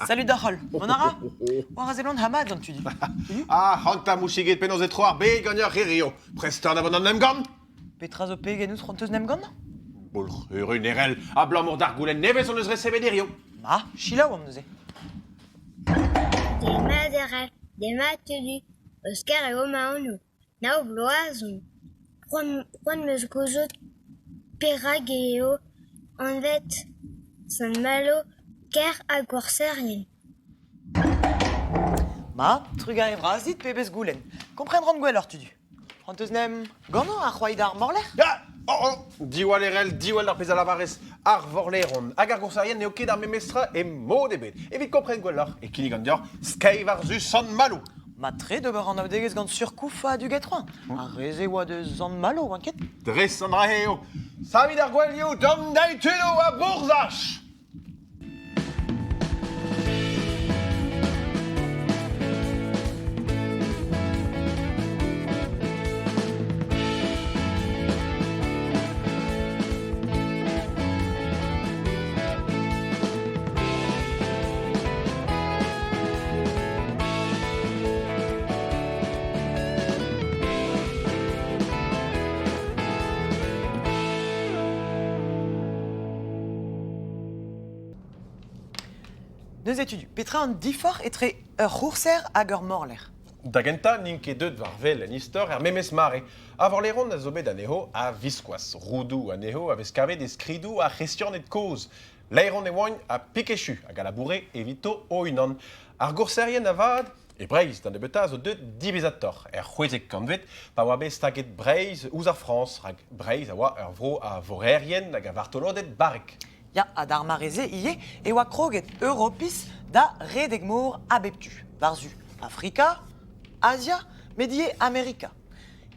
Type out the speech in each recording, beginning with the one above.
Salut Dachol, Monara? Warazelon Hamad, on tu dis. Ah, hanta mouchiget penos et trois B, gagneur Rio. Presteur d'abonnement Nemgan. Petrazo Pegenus Fronteus Nemgon? Bolch, Nerel, a blanc d'Argoulen, Neves on eus recebe de Rio. Ah, Chila ou amneze. Des maderel, des matelu, Oscar et Omaonu. Nao bloazon. Juan meus gozot, perageo, envet, san malo, ker a gorserien. Ma, trugar evrazit pebes goulen. Comprendron gwellor tu dis. Fronteus Nem, gano a Chouaïdar Morler? Ya, Diwal Erel, Diwal d'Arpez Alavares, Arvorleron, Agar Goursarien, Neoké d'Armemestra et Modebet. Evite comprenne gwellor, et Kiligandior, Sky Varzu San Malo. Ma tre de bar an avdegez gant surkoufa du getroin. A reze oa de zan malo, wanket? Dressandra Heo, Savid Argwelio, Dom Daituno a Bourzach. Neus études. Petra an difor etre rourser hag ur morler. Dagenta ninke deud var vel en istor memes mare. Avorleron a zobet aneho a viskoas. Roudou aneho a veskavet e skridou a restion et koz. Leiron e oin a pikechu hag a laboure evito o unan. Ar gourserien a vad e breiz dan e betaz o deud dibezator. C'hwezek kanvet pa oa bet staget breiz ouz ar France hag breiz a oa ur vro a vorerien hag a vartolodet barek. Ya a dar mareze ie e oa kroget Europis da redegmour a beptu. Varzu Afrika, Asia, medie Amerika.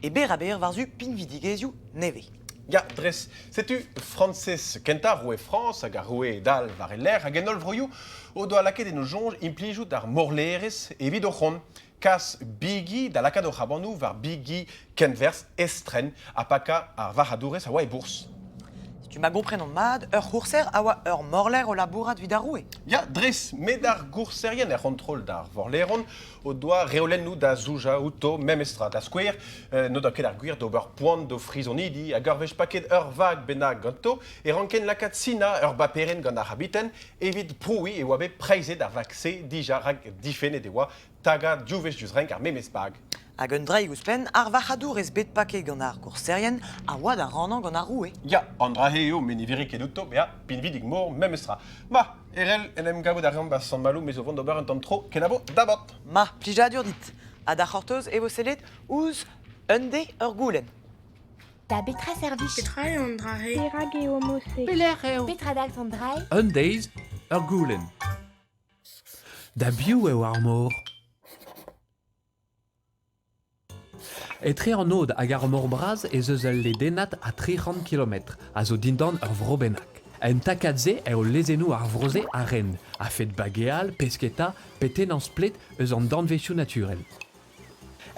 E ber a ber varzu pinvidigeziou neve. Ya, dres, setu Frances kenta roue France hag a roue dal var e ler hag enol vroioù o doa laket en o jonj implijout ar morlerez evit o c'hon. Kas bigi da lakad o c'habanou var bigi kenvers estren a paka ar varhadourez a oa e bours. Tu m'as compris non mad, ur rourser a oa ur morler o labourat vidaroue. Ya, dres, met ar gourserien er contrôle d'ar vorleron o doa reolen nou da zouja ou to memestra da skouer, no da ket ar gwir d'ober poant do frisonidi hag ur vech paket ur vag bennak ganto e ranken lakat sina ur baperen gant ar habiten evit proui e oa bet preizet ar vakse dija hag difenet e oa taga djouvech diouz renk ar memesbag. Hag un dreig ouzpen, ar vachadour ez bet paket gant ar gourserien a oa da ranan gant ar roue. Ya, andra heo menivirik eduto, bea pinvidig mor memestra. Ma, erel enem gavo da reom bas San Malo mezo vont d'ober un tamm tro kenavo dabot. Ma, plija dur dit. A da c'hortoz e vo sellet ouz un de ur goulen. Da betra servich. Petra e andrahe. Perag e homose. Pelec'h eo. Petra dag an drai. Un deiz ur goulen. Da biou eo ar mor. Etre an od hag ar mor braz ez eus al denat a 300 km, a zo dindan ur vro bennak. En takadze eo lezenou ar vroze a ren, a fet bageal, pesketa, peten an splet eus an danveziou naturel.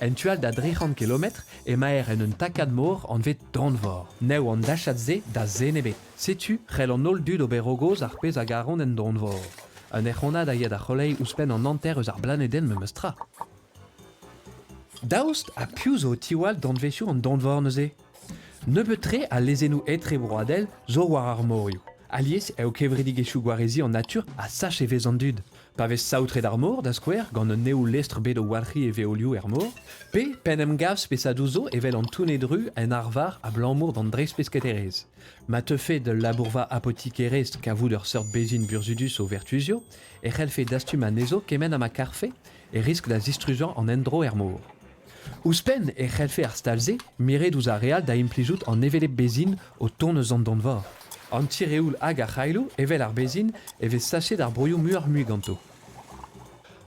En tual da 300 km e maer en un takad mor an vet danvor. Neu an dachadze da zenebet. Setu, c'hell an ol dud ober ogoz ar pez a garon en danvor. Un echonad a yad ar c'holei ouspen an anter eus ar blaneden memeustra. Daoust a pious o tiwal danveziou an danvor neuze. Neubetre a lezenou etre broadel zo war ar morioù. Alies eo kevredigezhioù gwarezi an natur a sach e vez an dud. Pa vez saoutre d'ar mor da skouer gant un neo lestr bet o walc'hi e veolioù er mor. Pe pen em gavs pesadou zo evel an tounedru en arvar a blanmour d'an dreiz pesketerez. Ma teufe de labourva apotikerez kavout ur seurt bezin burzudus o vertuzio e c'hellfe dastum a nezo kemen a ma karfe e risk da zistrujan an endro er mor. Ouspen e c'hellfe ar stalze miret ouz a real da implijout an evele bezin o tourneus an danvor. An tireoul hag a c'hailou evel ar bezin e vez sachet d'ar broioù muar mui ganto.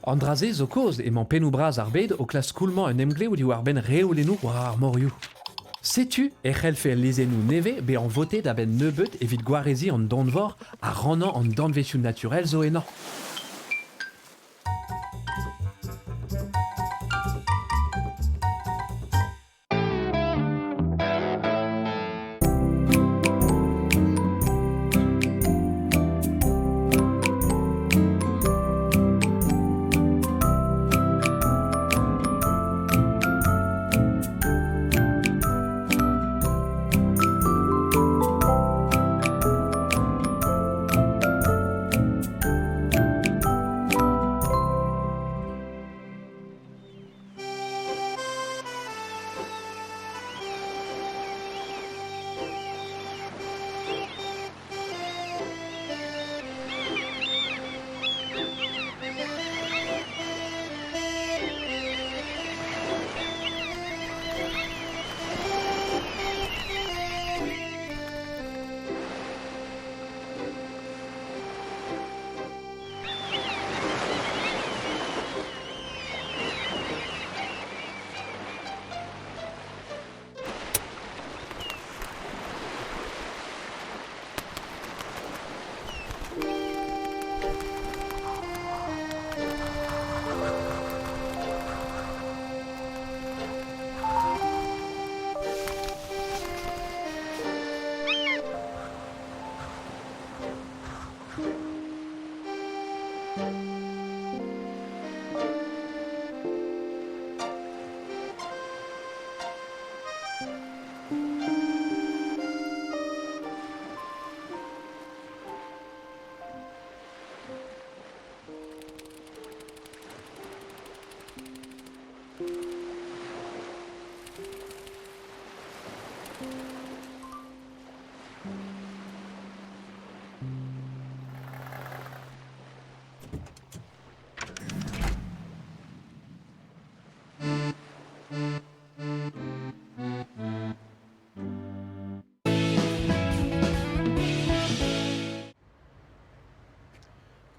An draze zo koz emañ penou braz ar bed o klas koulman un emglev di war ben reolenou war ar morioù. Setu e c'hellfe lezenou neve be an vote da ben nebeut evit gwarezi an danvor a ranan an danveziou naturel zo ennañ.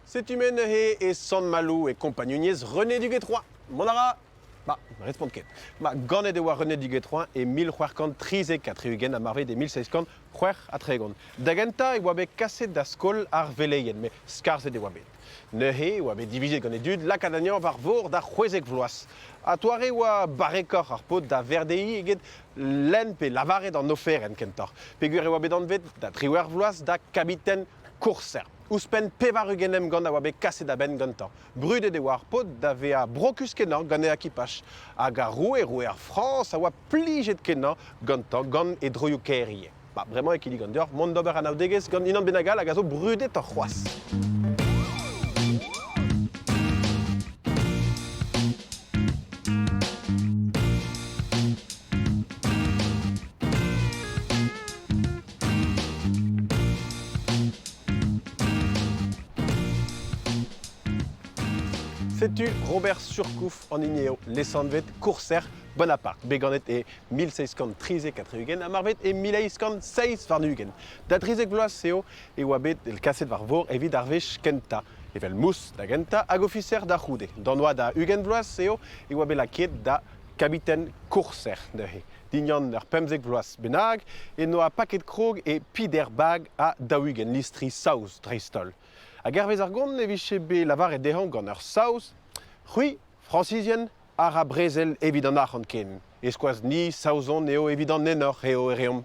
C'est humaine et San Malou et compagnonniers René du Guétroin. Monara, répond quête. Gane de war René du Guétroin et 1434 à marvé des 1600 à Trégon. Dagenta et wabe cassé d'ascol ar veleyen, mais scarce de wabe. Nehe wabe divisé gane dud la cadagnan var vor da huezek vloas. A toare wa barekor ar pot da verdei eget len pe lavare dans nofer en kentor. Pegur e wabe danvet da triwer vloas da capitaine Courser. Ouspen pevarugenem gant a wabe kaset da ben gantan. Brude de war pot da vea brocus kenan gant e akipach. Hag a roue ar France a oa plijet kenan gantan gant e droioù kerie. Bremañ ekili gant deoc'h, mont d'ober an aoudegez gant unan benagal hag a zo brudet ar c'hoaz. C'est-tu Robert Surcouf en Ignéo, les Sandvet, Courser, Bonaparte, Beganet et 1634 à Marvet et 1606 Varnugen. Datrizek Vloas Seo et Wabet el Kasset Varvor et vid Arvech Kenta. Et vel Mous da Genta hag officer da Roude. Dannoa da Hugen Vloas Seo et Wabel la Kiet da Capitaine Courser de he. Dignan ur pemzek vloaz benag et noa paket krog et pider bag a daougen listri saouz dreistol. A gervez ar gont ne viche be lavar e dehan gant ur saouz, c'hui, francisien, ar a brezel evidant arc'hant ken. Eskwaz ni saouzon eo evidant nenor eo ereom.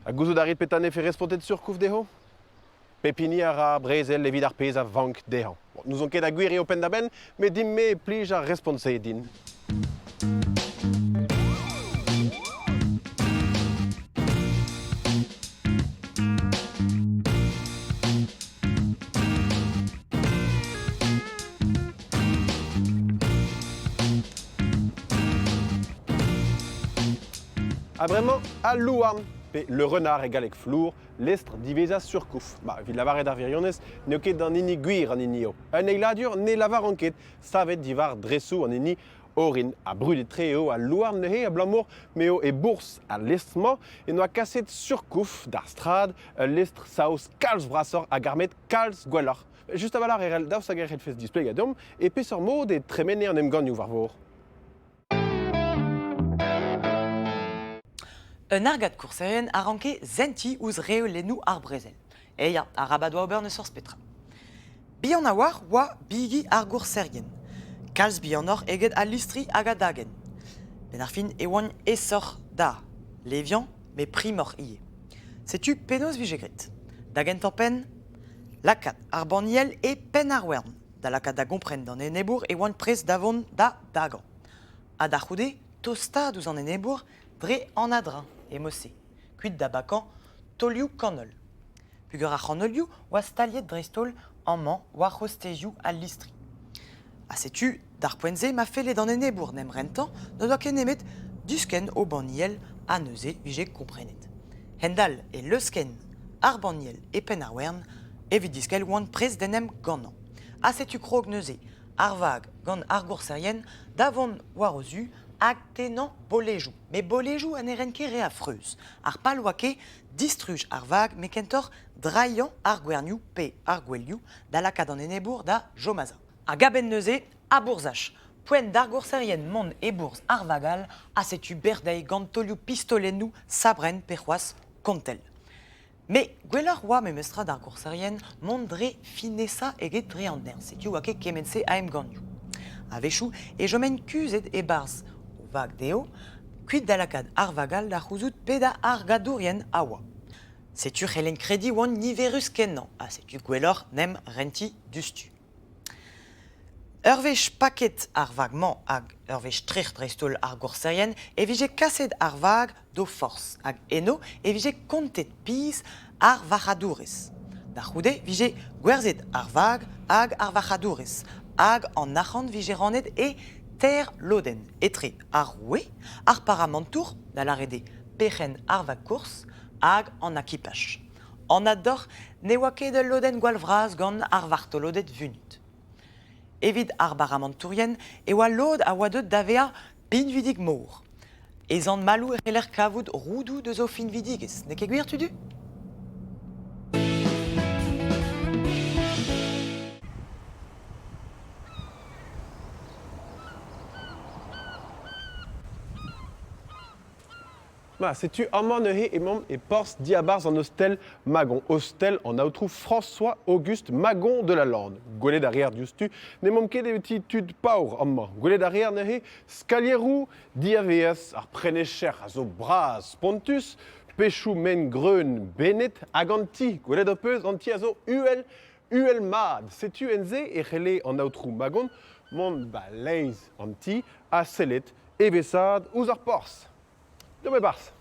A gouzout arit petan efe respontet surkouf deho? Pepini ar a brezel evit ar pez a vank dehan. Nous on ket a gwiri open da ben, met dim me plij ar response din. A bremañ a louarn, pe le renard e galek flour, l'estr diveza surkouf. Vid lavar ed ar virionez, neo ket d'an ini gwir an ini o. Un eiladur ne lavar anket, savet divar dressou an ini orin. A brudet tre eo a louarn nehe a blamour meo e bours a lestman, e noa kaset surkouf d'ar strad, l'estr saos kalz brasor a garmet kalz gwellor. Just avalar erel daoust hag erel fes display gadom, e pesor mod e tremene an emganioù varvor. Un argad courserien a ranké zenti ouz reolennou ar brezel. Eia, ar rabadoa ober ne sors petra. Bihan a war oa bigi ar courserien. Kalz bihan or eget a listri hag a dagen. Ben ar fin e oan esor da. Levian, me primor ie. Setu penaos vigegrit. Dagen pen, lakat ar baniel e pen ar wern. Da lakat da gompren d'an enebour e oan prez davon da dagan. A da c'houde, tostad ouz an enebour, dre an adrin. Et mossé. Kuit da bakan, tolioù kanol. Pugur a c'hanolioù oa staliet drestol an man oa c'hostezioù al listri. A setu, d'ar poenze ma fele d'an enebour nem rentan, ne doa ken emet dusken o baniel a neuze vije komprenet. Hendal e leusken ar baniel e pen ar wern, evit diskel oan prez denem gannan. A setu krog neuze ar vag gant ar gourserien davon war ozu, hag tenan bolejou. Me bolejou an eren ket re a freuz. Ar pal oa ket distruj ar vag me kentor draian ar gwernioù pe ar gwelioù da lakad an enebour da jomaza. A gaben neuze a bourzach. Poent d'ar gourserien mont e bourz ar vagal a setu berdei gant tolioù pistolennou sabren perc'hoaz kontel. Me gwellor oa me meustra d'ar gourserien mont dre finesa eget dre an ner. Setu oa ket kemense a em ganioù. A vechou e jomen kuzet e barz vag deo, kuit da lakad ar vagal da c'houzout pe da ar gadourien a oa. Setu c'helen kredi oan niverus kennan, a setu gwellor nem renti dustu. Ur vech paket ar vagman hag ur vech trec'h dreistol ar gourserien e vije kaset ar vag do force hag eno e vije kontet piz ar vachadourez. Da c'houde vije gwerzet ar vag hag ar vachadourez hag an arc'hant vije rannet e Ter loden etre ar roue, ar paramantour, da la rede pechen ar va course, hag en akipach. En ador ne oa ket de loden gwalvraz gant ar vartolodet vunut. Evit ar baramantourien e oa lod a oa deut davea pinvidig mour. Ezan malou e c'heller kavout roudou de zo finvidigez, ne ket gwir tu du? Bah, sais-tu, amant nehe et mom et porce diabars en hostel Magon. Hostel en outrou François Auguste Magon de la Lande. Goulet d'arrière diustu, ne mom ket d'études paur amant. Goulet d'arrière nehe scalierou diaveas ar prenecher a zo bras pontus, pechou men greun benet aganti. Goulet d'opeuse anti a zo uel mad. Sais-tu enze et relé en outrou Magon, mon balaiz anti a selet evesad ouz ar porce. De mes bars.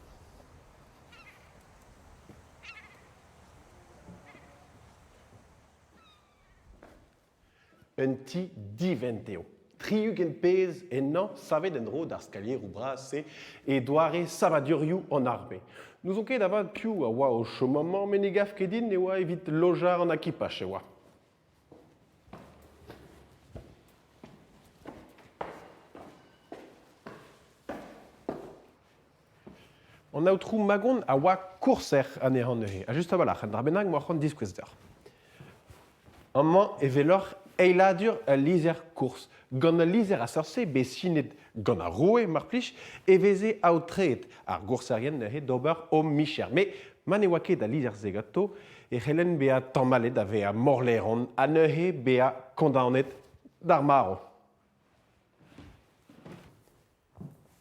Un ti diventeo. Triugen pez et non savait d'un ro d'arskalier ou brassé et doare savaduriou en armée. Nous on ket d'avad piou a oa au chaud moment, mais n'egaf kedin ne oa evit lojar en akipa chez oa. On a outrou magon a oa courser ane an nehe. A just a balach, an drabenag moa c'hant diskwester. Amman e velor eiladur a lizer course. Gant a lizer a sarse be sinet gant a roue mar plij e veze aotreet ar gourserien nehe d'ober o micher. Me man e oa ket a lizer zegato e c'hellen be a tammalet ave a morleron a nehe be a kondanet d'ar maro.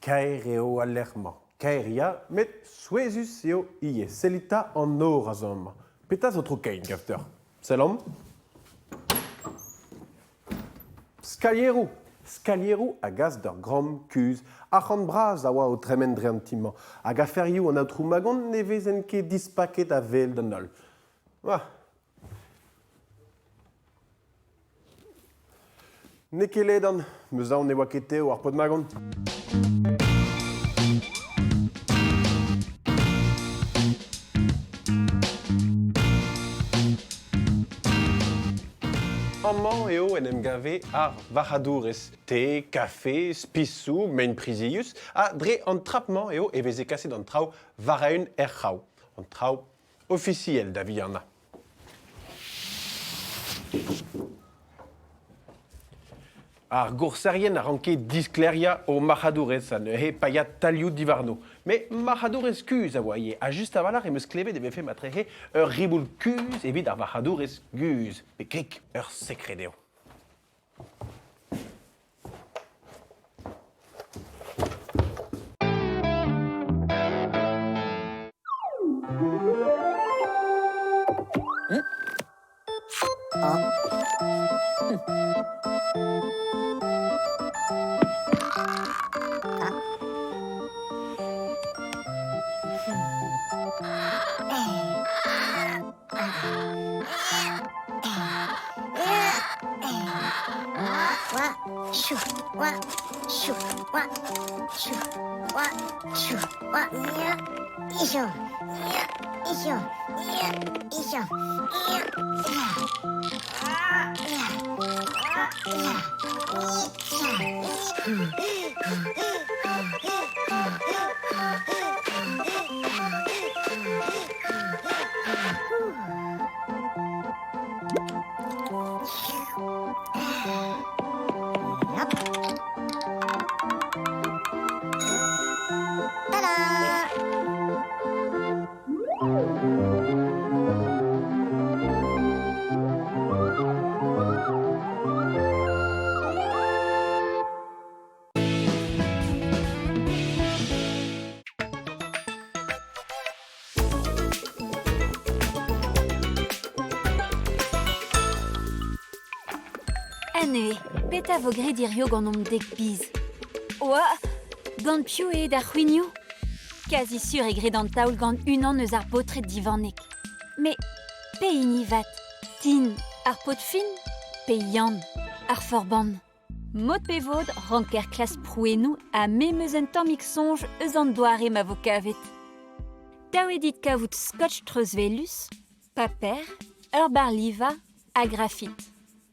Kaer eo a lerman. Kaeria, met souezus eo ie, selita en or a zom. Petaz otro kein, gafter. Selom? Scalierou. Scalierou a gaz d'ar grom kuz. Achan braz a oa o tremen dreantimant. Hag a ferioù an outrou magon ne vezen ket dispaket a vel d'an ol. Ne kelet an, meus an ne oa ket eo ar pod magon. Amman eo en em gave ar vachadourez. Te, kafe, spissou, men prizius, a dre an trapman eo e veze kaset an trao varaun c'hao. An trao officiel da viana. Ar gourserien a ranke diskleria o machadourez an he payat talioù divarno. Me machadourez kuz a voye, a just avalar e meus klevet eve fe matrehe ur riboul kuz evit ar machadourez guz. Pe kek ur sekredeo. Anne, peta vo gredirio gant om dek biz. Oa, gant piou e da c'hwinioù. Quasi sûr e gredant taoul gant unan eus ar potret divannek. Me, pe ini vat, tin ar pot fin, pe yann ar forban. Mot pevod ranker klas prouenou a memeus un tammig sonj eus an doare ma vo kavet. Daouedit kavout scotch treuzvelus, paper, ur bar liva a grafit.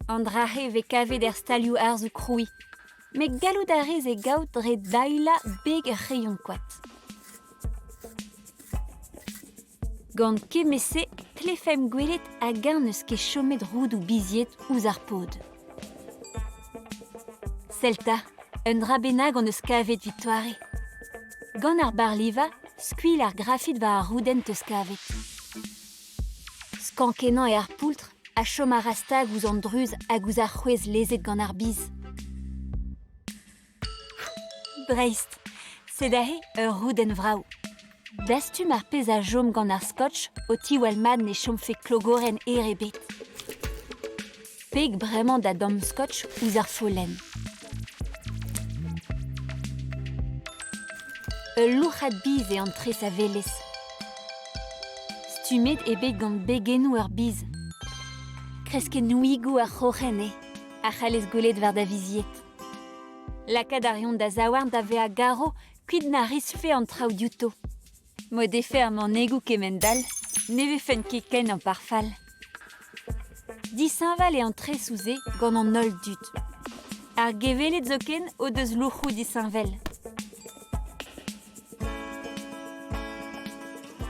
An drahe ve kavet stalioù arzou kroui. Me gallout a rez e gaout dre daila beg rayon koat. Gant kemese, klefem gwelet a gant eus ket chomet roud ou biziet ouz ar pod. Selta, un dra benag an eus kavet victoire. Gant ar bar liva, skuil ar grafit va ar roudent eus kavet. Skankenan e ar poultr, a chom ar rastag ouz an druz hag ouz ar c'hwez lezet gant ar biz. Dreist, sed ahe ur rouden vraou. Dastum ar pez a jom gant ar scotch o tiwalmad ne chom fe klogoren ere bet. Peg bremañ da dam scotch ouz ar follen. Ul louchat biz e an tres a velez. Stumet e bet gant begenou ur biz. Kresket nouigou ar c'hoc'hen e, a c'halez golet war da viziet. Lakad ar yon da zaouarn da ve a garo kuit na risfe an traoù diouto. Mod efe ar man egou kemendal, neve fen ket ken an parfal. Disinval e an tres ouze gant an ol dut. Ar gevelet zo ken o deus louc'hou disinvel.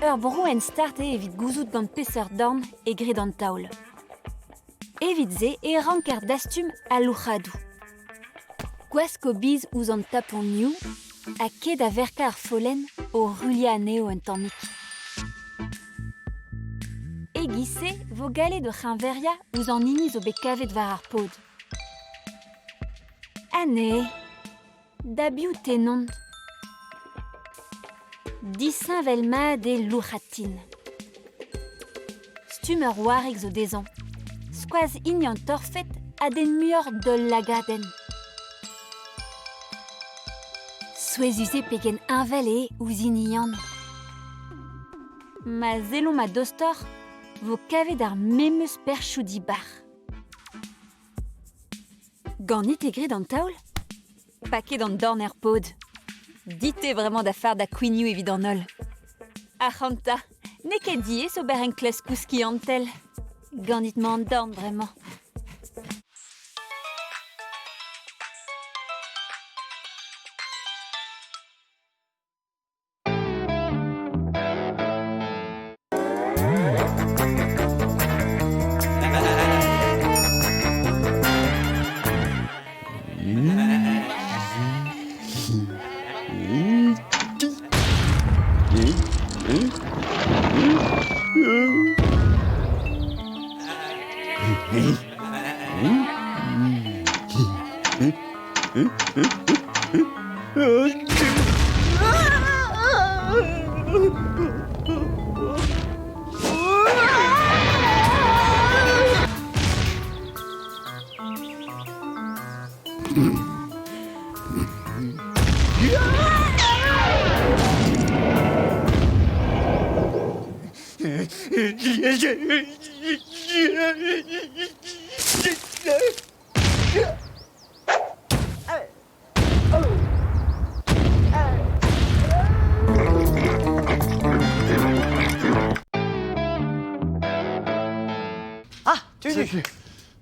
Ur brou en start e evit gouzout gant peseurt dorn e gred an taoul. Evit ze e rank ar dastum a louchadou. Gwasko biz ouz an tapon niou, a ket a verka ar follen o rulia aneo un tammik. E gise vo gale de c'hinveria ouz an ini zo bet kavet war ar pod. Ane, da biou tenont. Disinvel mad e louchatin. Stum ur warek zo dezan. Skoaz ignan torfet a den muor dol lagaden. Souez uze pegen invel e ouz inian. Ma zelon ma dostor vo kavet ar memeus perchou di bar. Gant integre d'an taoul? Paket d'an dorn er pod. Dite vraiment da far da kouignou evit an ol. Achanta, ne ket die so ber en klas kouski an tel. Gant dit ma an dorn vraiment. Ah, tu dis.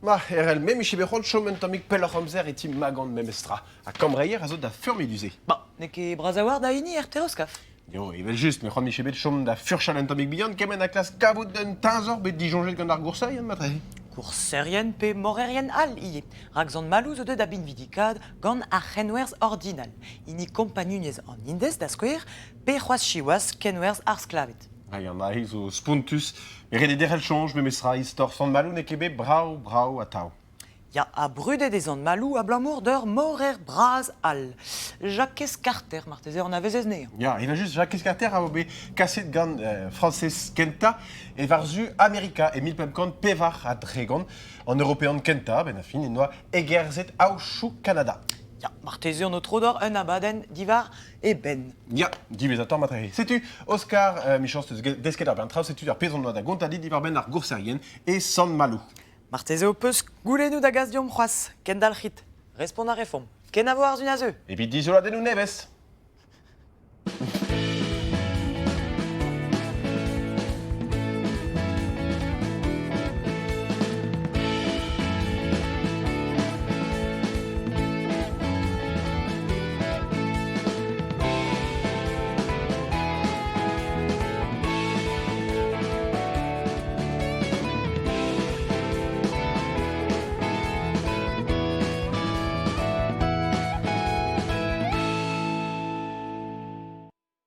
Ma, RL, même si bechon chom un tammik pel ar amzer et tim magant memestra. A kamreier a zo da furmiduze. Ba, ne ket brazawar da ini teroskaf. Yo, evel just, me c'hoant michebet chom da furchal un tammik bihan kemen a klas kavout d'un tazor bet dijonjet gant ar goursai, an matre. Courserien pe morerien al ie. Rak zon malouz o deud a bin vidikad gant ar c'henwerz ordinal. Ini kompanuniez an indes da skouer pe c'hoaz chiwas kenwerz ar sklavet. Ha, y'en a zo spuntus. E red derel chanj, memestra istor sant malou ne kebe brau a tao. Ya a brudet ez an malou a blamour d'ur morer braz al. Jacques Carter, marteze an avezez ne. Ya, evel just Jacques Carter a obe kaset gant Frances Kenta e varzu Amerika e milpem kant pevar a dregan an European Kenta, ben a fin en oa egerzet aochou Canada. Ya, marteze an o trodor un abaden divar e ben. Ya, dibez ator matre. Setu, Oscar Michans desket ar ben traoù setu ar pezon noa da gontadi divar ben ar gourserien e sant malou. Marteze o peus goulennoù da gaz diom c'hoaz, kendal c'hit. Respond à réforme. Ken a voir une azeu. Evit dizola de nou nevez.